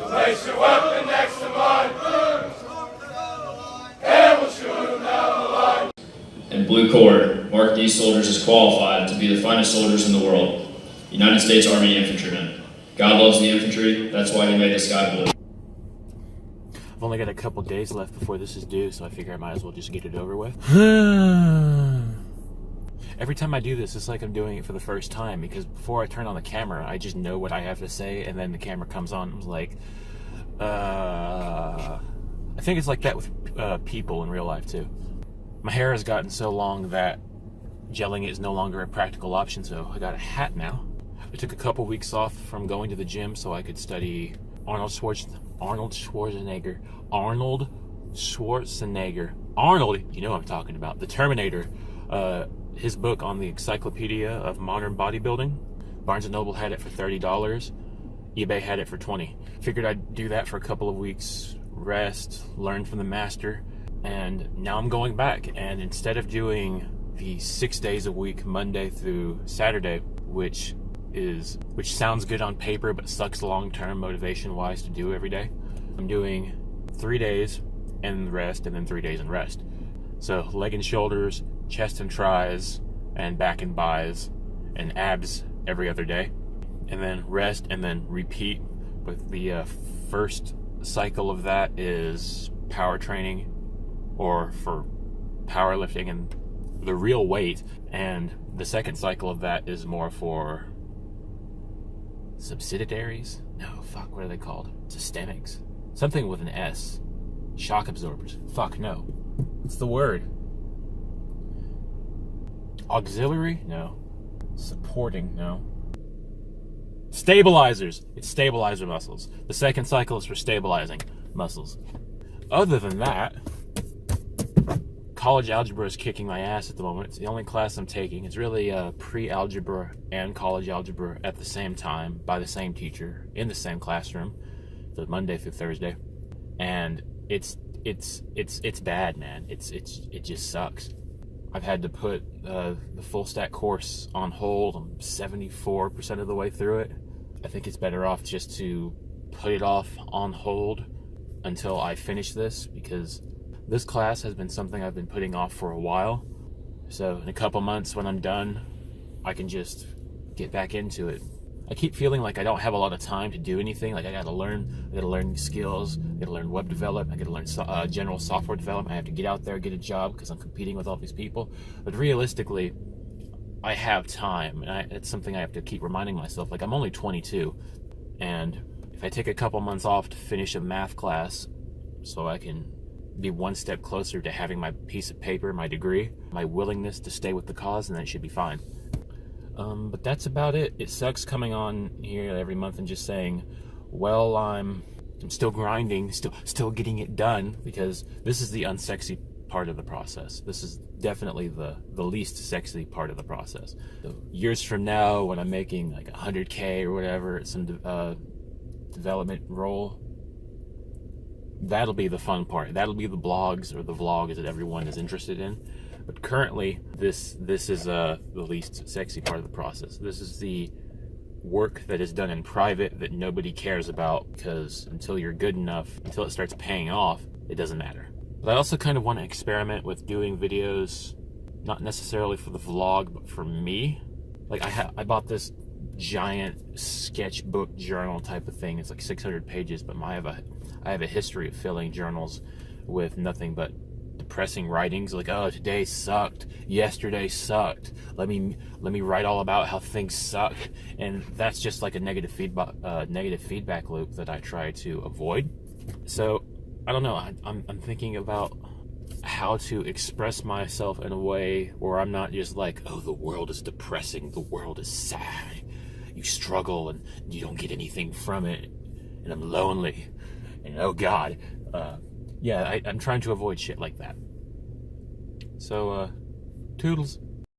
Place your weapon next to mine. And we'll shoot them down the line. In blue cord, mark these soldiers as qualified to be the finest soldiers in the world. United States Army infantrymen. God loves the infantry, that's why he made the sky blue. I've only got a couple days left before this is due, so I figure I might as well just get it over with. Every time I do this, it's like I'm doing it for the first time, because before I turn on the camera, I just know what I have to say, and then the camera comes on, and I'm like, I think it's like that with people in real life, too. My hair has gotten so long that gelling it is no longer a practical option, so I got a hat now. I took a couple weeks off from going to the gym so I could study Arnold Schwarzenegger, you know what I'm talking about, the Terminator, his book on the Encyclopedia of Modern Bodybuilding. Barnes & Noble had it for $30, eBay had it for $20. Figured I'd do that for a couple of weeks, rest, learn from the master, and now I'm going back, and instead of doing the 6 days a week, Monday through Saturday, which sounds good on paper but sucks long-term motivation-wise to do every day, I'm doing 3 days and rest, and then 3 days and rest. So leg and shoulders, chest and tries, and back and buys, and abs every other day, and then rest, and then repeat. But the first cycle of that is power training, or for powerlifting and the real weight, and the second cycle of that is more for subsidiaries? No, fuck, what are they called? Systemics. Something with an S. Shock absorbers. Fuck, no. What's the word? Auxiliary? No. Supporting? No. Stabilizers. It's stabilizer muscles. The second cycle is for stabilizing muscles. Other than that, college algebra is kicking my ass at the moment. It's the only class I'm taking. It's really pre-algebra and college algebra at the same time by the same teacher in the same classroom, the Monday through Thursday, and it's bad, man. It just sucks. I've had to put the full stack course on hold. I'm 74% of the way through it. I think it's better off just to put it off on hold until I finish this, because this class has been something I've been putting off for a while. So in a couple months when I'm done, I can just get back into it. I keep feeling like I don't have a lot of time to do anything. Like I gotta learn skills, I gotta learn web development, I gotta learn general software development. I have to get out there, get a job, because I'm competing with all these people. But realistically, I have time, and it's something I have to keep reminding myself. Like, I'm only 22, and if I take a couple months off to finish a math class so I can be one step closer to having my piece of paper, my degree, my willingness to stay with the cause, and then it should be fine. But that's about it. It sucks coming on here every month and just saying, well, I'm still grinding, still getting it done, because this is the unsexy part of the process. This is definitely the least sexy part of the process. So years from now, when I'm making like 100K or whatever at some development role, that'll be the fun part. That'll be the blogs or the vlogs that everyone is interested in. But currently, this is the least sexy part of the process. This is the work that is done in private that nobody cares about, because until you're good enough, until it starts paying off, it doesn't matter. But I also kind of want to experiment with doing videos, not necessarily for the vlog, but for me. Like I bought this giant sketchbook journal type of thing. It's like 600 pages, but I have a history of filling journals with nothing but depressing writings, like, oh, today sucked, yesterday sucked, let me write all about how things suck. And that's just like a negative feedback loop that I try to avoid. So I don't know, I'm thinking about how to express myself in a way where I'm not just like, oh, the world is depressing, the world is sad, you struggle and you don't get anything from it, and I'm lonely, and oh god. Yeah, I'm trying to avoid shit like that. So, toodles.